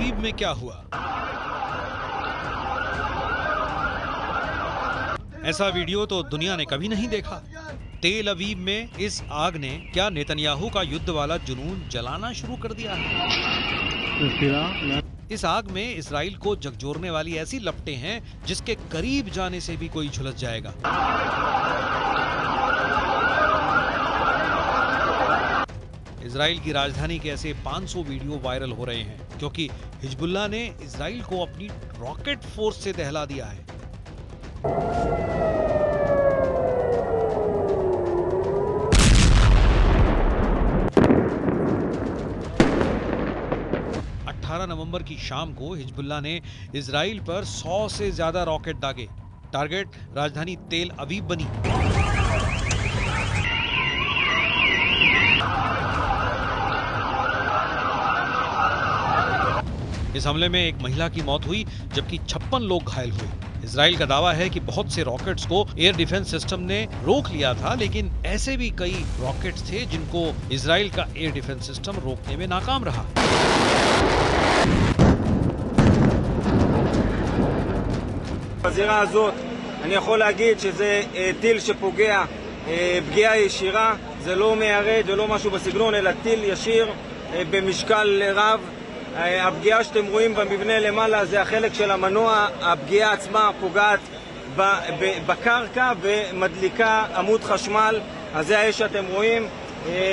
अवीव में क्या हुआ? ऐसा वीडियो तो दुनिया ने कभी नहीं देखा। तेल अवीव में इस आग ने क्या नेतन्याहू का युद्ध वाला जुनून जलाना शुरू कर दिया है? इस आग में इजराइल को झकझोरने वाली ऐसी लपटें हैं जिसके करीब जाने से भी कोई झुलस जाएगा। इजराइल की राजधानी के ऐसे 500 वीडियो वायरल हो रहे हैं क्योंकि हिजबुल्लाह ने इजराइल को अपनी रॉकेट फोर्स से दहला दिया है। नवंबर की शाम को हिजबुल्लाह ने इजराइल पर 100 से ज्यादा रॉकेट दागे। टारगेट राजधानी तेल अवीव बनी। इस हमले में एक महिला की मौत हुई जबकि 56 लोग घायल हुए। इजराइल का दावा है कि बहुत से रॉकेट्स को एयर डिफेंस सिस्टम ने रोक लिया था, लेकिन ऐसे भी कई रॉकेट्स थे जिनको इजराइल का एयर डिफेंस सिस्टम रोकने में नाकाम रहा। בזירה הזאת אני יכול להגיד שזה טיל שפוגע פגיעה ישירה, זה לא מיירד ולא משהו בסגנון, אלא טיל ישיר במשקל רב. הפגיעה שאתם רואים במבנה למעלה זה החלק של המנוע. הפגיעה עצמה פוגעת בקרקע ומדליקה עמוד חשמל. אז זה האש שאתם רואים.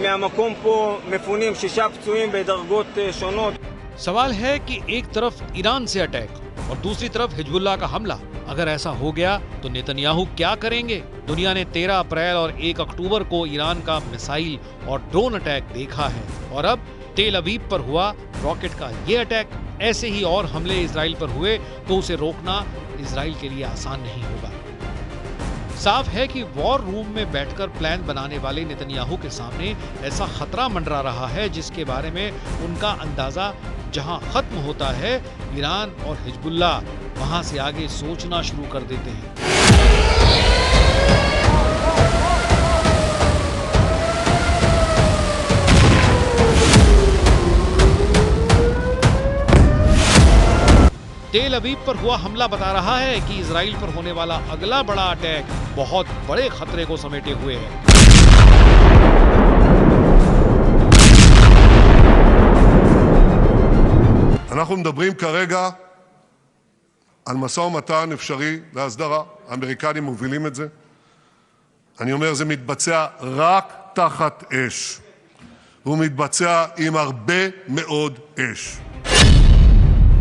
מהמקום פה מפונים 6 פצועים בדרגות שונות. सवाल है कि एक तरफ ईरान से अटैक और दूसरी तरफ हिजबुल्लाह का हमला। अगर ऐसा हो गया तो नेतन्याहू क्या करेंगे? दुनिया ने 13 अप्रैल और 1 अक्टूबर को ईरान का मिसाइल और ड्रोन अटैक देखा है और अब तेल अवीव पर हुआ रॉकेट का ये अटैक। ऐसे ही और हमले इजराइल पर हुए तो उसे रोकना इजराइल के लिए आसान नहीं होगा। साफ है कि वॉर रूम में बैठकर प्लान बनाने वाले नेतन्याहू के सामने ऐसा खतरा मंडरा रहा है जिसके बारे में उनका अंदाजा जहां खत्म होता है, ईरान और हिजबुल्लाह वहां से आगे सोचना शुरू कर देते हैं। तेल अवीव पर हुआ हमला बता रहा है कि इजराइल पर होने वाला अगला बड़ा अटैक बहुत बड़े खतरे को समेटे हुए है। אנחנו מדברים כרגע על משא ומתן אפשרי להסדרה. האמריקנים מובילים את זה. אני אומר, זה מתבצע רק תחת אש. הוא מתבצע עם הרבה מאוד אש.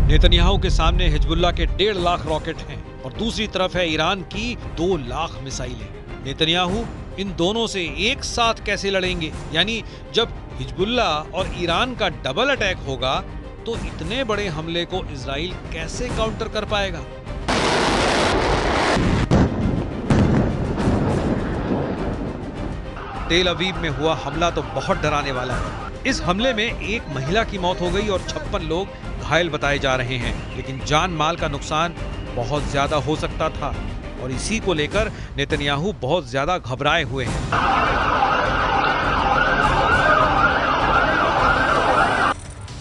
नेतन्याहू के सामने हिजबुल्लाह के 1.5 लाख रॉकेट हैं और दूसरी तरफ है ईरान की 2 लाख मिसाइलें। नेतन्याहू इन दोनों से एक साथ कैसे लड़ेंगे? यानी जब हिजबुल्लाह और ईरान का डबल अटैक होगा तो इतने बड़े हमले को इजराइल कैसे काउंटर कर पाएगा? तेल अवीव में हुआ हमला तो बहुत डराने वाला है। इस हमले में एक महिला की मौत हो गई और 56 लोग घायल बताए जा रहे हैं, लेकिन जान माल का नुकसान बहुत ज्यादा हो सकता था और इसी को लेकर नेतन्याहू बहुत ज्यादा घबराए हुए हैं।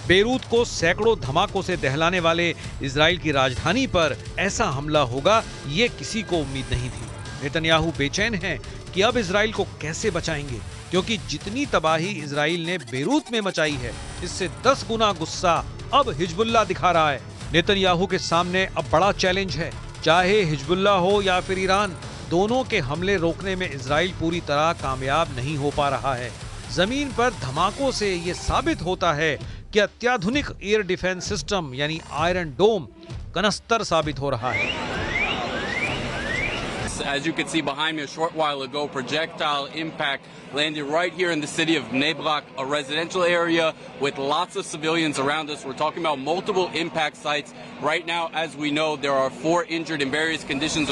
बेरूत को सैकड़ों धमाकों से दहलाने वाले इजराइल की राजधानी पर ऐसा हमला होगा, ये किसी को उम्मीद नहीं थी। नेतन्याहू बेचैन हैं कि अब इजराइल को कैसे बचाएंगे, क्योंकि जितनी तबाही इजराइल ने बेरूत में मचाई है इससे 10 गुना गुस्सा अब हिजबुल्लाह दिखा रहा है। नेतन्याहू के सामने अब बड़ा चैलेंज है। चाहे हिजबुल्लाह हो या फिर ईरान, दोनों के हमले रोकने में इजराइल पूरी तरह कामयाब नहीं हो पा रहा है। जमीन पर धमाकों से ये साबित होता है कि अत्याधुनिक एयर डिफेंस सिस्टम यानी आयरन डोम कनस्तर साबित हो रहा है। As you can see behind me, a short while ago, projectile impact landed right here in the city of Bnei Brak, a residential area with lots of civilians around us. We're talking about multiple impact sites. Right now, as we know, there are 4 injured in various conditions.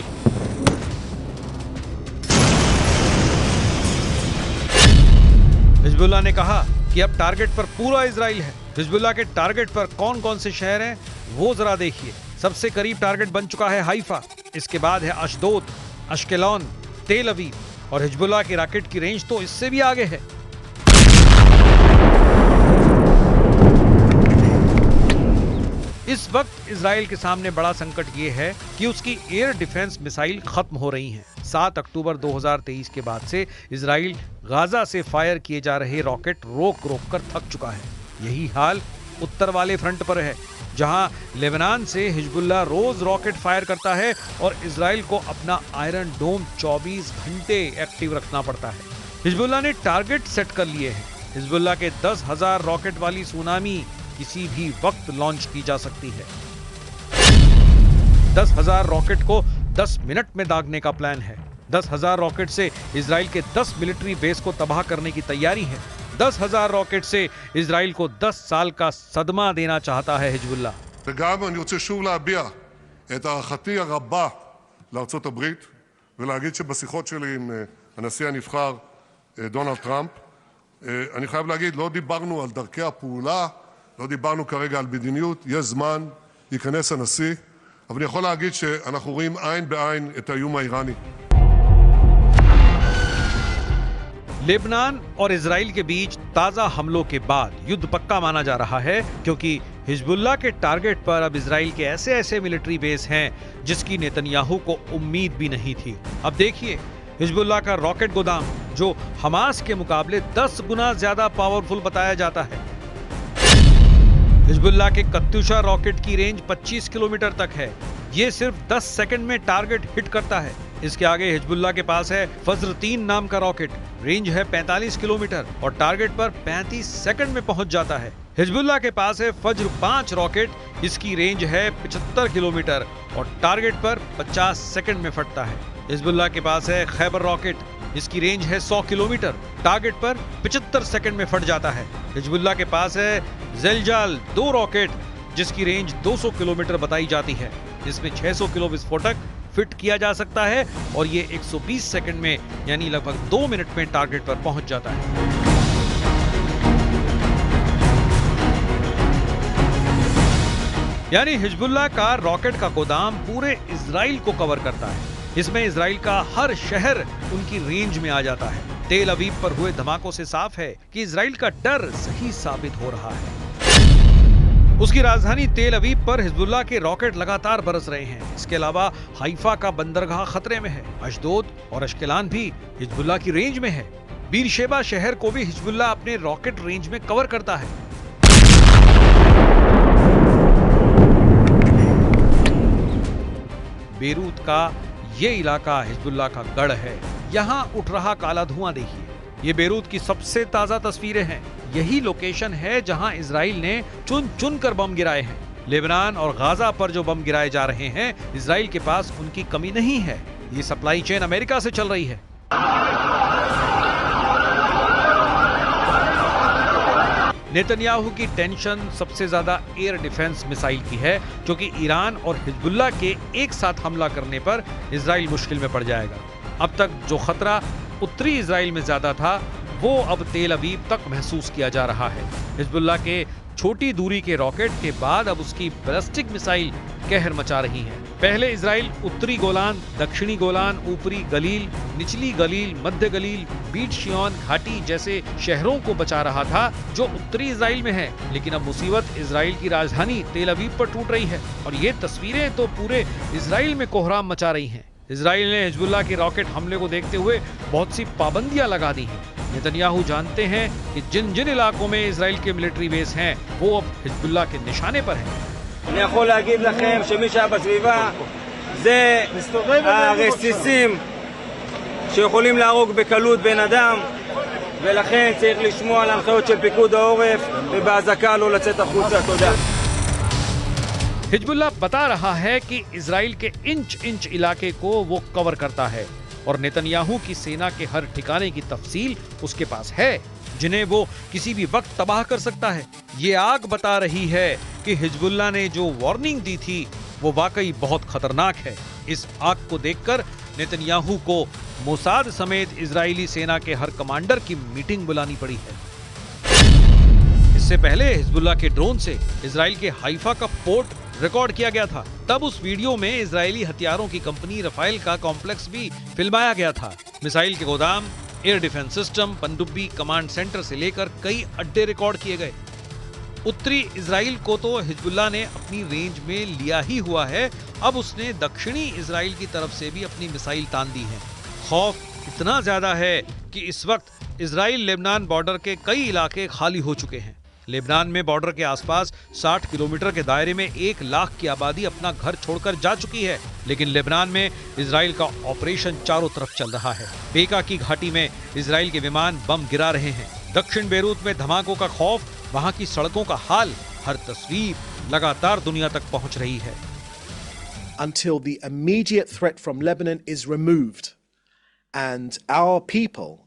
Hezbollah ने कहा कि अब target पर पूरा Israel है। Hezbollah के target पर कौन कौन से शहर हैं वो जरा देखिए। सबसे करीब टारगेट बन चुका है हाइफा, इसके बाद है अशदोद, अश्केलॉन, तेल अवीव और हिजबुल्लाह की रॉकेट की रेंज तो इससे भी आगे है। इस वक्त इजराइल के सामने बड़ा संकट ये है कि उसकी एयर डिफेंस मिसाइल खत्म हो रही हैं। 7 अक्टूबर 2023 के बाद से इजराइल गाजा से फायर किए जा रहे रॉकेट रोक कर थक चुका है। यही हाल उत्तर वाले फ्रंट पर है, जहां लेबनान से हिजबुल्लाह रोज रॉकेट फायर करता है और इजराइल को अपना आयरन डोम 24 घंटे एक्टिव रखना पड़ता है। हिजबुल्लाह ने टारगेट सेट कर लिए हैं। हिजबुल्लाह के 10,000 रॉकेट वाली सुनामी किसी भी वक्त लॉन्च की जा सकती है। 10,000 रॉकेट को 10 मिनट में दागने का प्लान है। 10,000 रॉकेट से इजराइल के 10 मिलिट्री बेस को तबाह करने की तैयारी है। 10,000 रॉकेट से इजराइल को 10 साल का सदमा देना चाहता है हिजबुल्लाह। וגם אני רוצה שוב להביע את הערכתי הרבה לארצות הברית ולהגיד שבשיחות שלי עם הנשיא הנבחר דונלד טראמפ, אני חייב להגיד, לא דיברנו על דרכי הפעולה, לא דיברנו כרגע על מדיניות, יש זמן, ייכנס הנשיא, אבל אני יכול להגיד שאנחנו רואים עין בעין את האיום האיראני. लेबनान और इजराइल के बीच ताजा हमलों के बाद युद्ध पक्का माना जा रहा है, क्योंकि हिजबुल्लाह के टारगेट पर अब इजराइल के ऐसे मिलिट्री बेस हैं जिसकी नेतन्याहू को उम्मीद भी नहीं थी। अब देखिए, हिजबुल्लाह का रॉकेट गोदाम जो हमास के मुकाबले 10 गुना ज्यादा पावरफुल बताया जाता है। हिजबुल्लाह के कत्यूशा रॉकेट की रेंज 25 किलोमीटर तक है। ये सिर्फ 10 सेकंड में टारगेट हिट करता है। इसके आगे हिजबुल्लाह के पास है फज्र 3 नाम का रॉकेट, रेंज है 45 किलोमीटर और टारगेट पर 35 सेकंड में पहुंच जाता है। हिजबुल्लाह के पास है फज्र 5 रॉकेट, इसकी रेंज है 75 किलोमीटर और टारगेट पर 50 सेकंड में फटता है। हिजबुल्लाह के पास है खैबर रॉकेट, इसकी रेंज है 100 किलोमीटर, टारगेट पर 75 सेकंड में फट जाता है। हिजबुल्लाह के पास है ज़ेलजाल 2 रॉकेट, जिसकी रेंज 200 किलोमीटर बताई जाती है। इसमें 600 किलो विस्फोटक फिट किया जा सकता है और ये 120 सेकंड में यानी लगभग 2 मिनट में टारगेट पर पहुंच जाता है। यानी हिजबुल्लाह का रॉकेट का गोदाम पूरे इजराइल को कवर करता है। इसमें इजराइल का हर शहर उनकी रेंज में आ जाता है। तेल अवीव पर हुए धमाकों से साफ है कि इजराइल का डर सही साबित हो रहा है। उसकी राजधानी तेल अवीव पर हिजबुल्लाह के रॉकेट लगातार बरस रहे हैं। इसके अलावा हाइफा का बंदरगाह खतरे में है। अशदोद और अश्केलान भी हिजबुल्लाह की रेंज में है। बीरशेबा शहर को भी हिजबुल्लाह अपने रॉकेट रेंज में कवर करता है। बेरूत का ये इलाका हिजबुल्लाह का गढ़ है। यहाँ उठ रहा काला धुआं देखिए। ये बेरूत की सबसे ताजा तस्वीरें हैं। यही लोकेशन है जहां इजराइल ने चुन कर बम गिराए हैं। लेबनान और गाजा पर जो बम गिराए जा रहे हैं, इजराइल के पास उनकी कमी नहीं है। ये सप्लाई चेन अमेरिका से चल रही है। नेतन्याहू की टेंशन सबसे ज्यादा एयर डिफेंस मिसाइल की है, क्योंकि ईरान और हिजबुल्लाह के एक साथ हमला करने पर इजराइल मुश्किल में पड़ जाएगा। अब तक जो खतरा उत्तरी इजराइल में ज्यादा था, वो अब तेल अवीव तक महसूस किया जा रहा है। हिजबुल्लाह के छोटी दूरी के रॉकेट के बाद अब उसकी बैलिस्टिक मिसाइल कहर मचा रही है। पहले इजराइल उत्तरी गोलान, दक्षिणी गोलान, ऊपरी गलील, निचली गलील, मध्य गलील, बीट शियोन घाटी जैसे शहरों को बचा रहा था जो उत्तरी इजराइल में है। लेकिन अब मुसीबत इजराइल की राजधानी तेल अवीव पर टूट रही है और ये तस्वीरें तो पूरे इजराइल में कोहराम मचा रही हैं। इजराइल ने हिजबुल्लाह के रॉकेट हमले को देखते हुए बहुत सी पाबंदियां लगा दी हैं। नेतन्याहू जानते हैं कि जिन जिन इलाकों में इजराइल के मिलिट्री बेस हैं, वो अब हिजबुल्लाह के निशाने पर हैं। אני יכול להגיד לכם שמי שהיה בסביבה זה הרסיסים שיכולים להרוג בקלות בן אדם, ולכן צריך לשמוע על ההנחיות של פיקוד העורף ובהזקה לא לצאת החוצה. תודה. हिजबुल्लाह बता रहा है कि इजराइल के इंच इलाके को वो कवर करता है और नेतन्याहू की सेना के हर ठिकाने की तफसील उसके पास है, जिन्हें वो किसी भी वक्त तबाह कर सकता है। ये आग बता रही है कि हिजबुल्लाह ने जो वार्निंग दी थी वो वाकई बहुत खतरनाक है। इस आग को देखकर नेतन्याहू को मोसाद समेत इजरायली सेना के हर कमांडर की मीटिंग बुलानी पड़ी है। इससे पहले हिजबुल्लाह के ड्रोन से इजराइल के हाइफा का पोर्ट रिकॉर्ड किया गया था। तब उस वीडियो में इजरायली हथियारों की कंपनी रफाइल का कॉम्प्लेक्स भी फिल्माया गया था। मिसाइल के गोदाम, एयर डिफेंस सिस्टम, पनडुब्बी, कमांड सेंटर से लेकर कई अड्डे रिकॉर्ड किए गए। उत्तरी इजराइल को तो हिजबुल्लाह ने अपनी रेंज में लिया ही हुआ है, अब उसने दक्षिणी इजराइल की तरफ से भी अपनी मिसाइल तान दी है। खौफ इतना ज्यादा है कि इस वक्त इजराइल लेबनान बॉर्डर के कई इलाके खाली हो चुके हैं। लेबनान में बॉर्डर के आसपास 60 किलोमीटर के दायरे में 1 लाख की आबादी अपना घर छोड़कर जा चुकी है, लेकिन लेबनान में इजराइल का ऑपरेशन चारों तरफ चल रहा है। बेका की घाटी में इजराइल के विमान बम गिरा रहे हैं। दक्षिण बेरूत में धमाकों का खौफ, वहां की सड़कों का हाल, हर तस्वीर लगातार दुनिया तक पहुंच रही है। Until the immediate threat from Lebanon is removed and our people,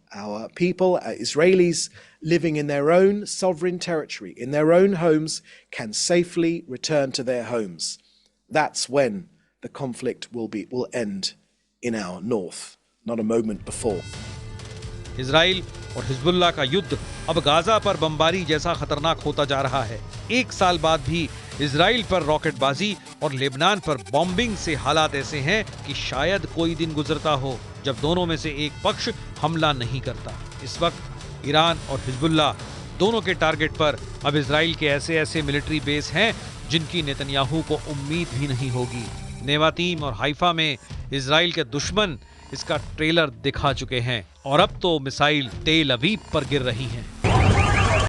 Israelis living in their own sovereign territory, in their own homes, can safely return to their homes. That's when the conflict will end in our north, not a moment before. Israel और Hezbollah का युद्ध अब Gaza पर बमबारी जैसा खतरनाक होता जा रहा है। 1 साल बाद भी इजराइल पर रॉकेटबाजी और लेबनान पर बॉम्बिंग से हालात ऐसे हैं कि शायद कोई दिन गुजरता हो जब दोनों में से एक पक्ष हमला नहीं करता। इस वक्त ईरान और हिजबुल्लाह दोनों के टारगेट पर अब इजराइल के ऐसे मिलिट्री बेस हैं जिनकी नेतन्याहू को उम्मीद भी नहीं होगी। नेवातीम और हाइफा में इजराइल के दुश्मन इसका ट्रेलर दिखा चुके हैं और अब तो मिसाइल तेल अवीव पर गिर रही हैं।